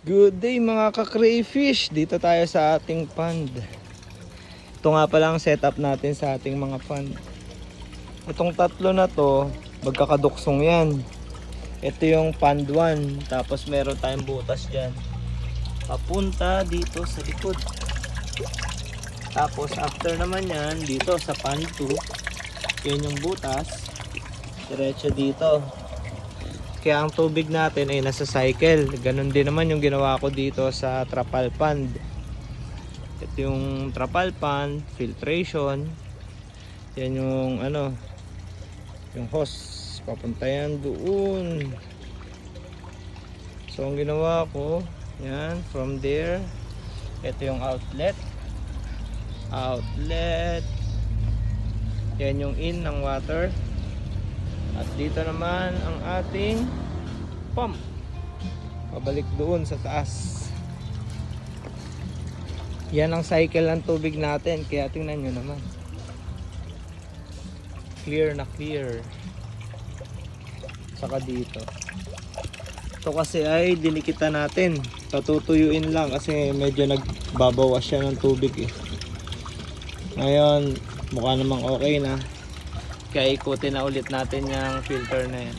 Good day mga ka-crayfish. Dito tayo sa ating pond. Ito nga pala ang setup natin sa ating mga pond. Itong tatlo na to, magkakaduksong yan. Ito yung pond 1. Tapos meron tayong butas dyan papunta dito sa likod. Tapos after naman yan, dito sa pond 2, yan yung butas. Diretso dito. Kaya ang tubig natin ay nasa cycle. Ganon din naman yung ginawa ko dito sa trapal pond. Ito yung trapal pond, filtration. Yan yung yung hose. Papunta yan doon. So ang ginawa ko, yan, from there. Ito yung outlet. Yan yung in ng water. At dito naman ang ating pump. Pabalik doon sa taas. Yan ang cycle ng tubig natin. Kaya tingnan nyo naman. Clear na clear. Saka dito. Ito kasi ay dinikita natin. Patutuyuin lang kasi medyo nagbabawas siya ng tubig eh. Ngayon mukha namang okay na. Kaya ikutin na ulit natin yung filter na yan.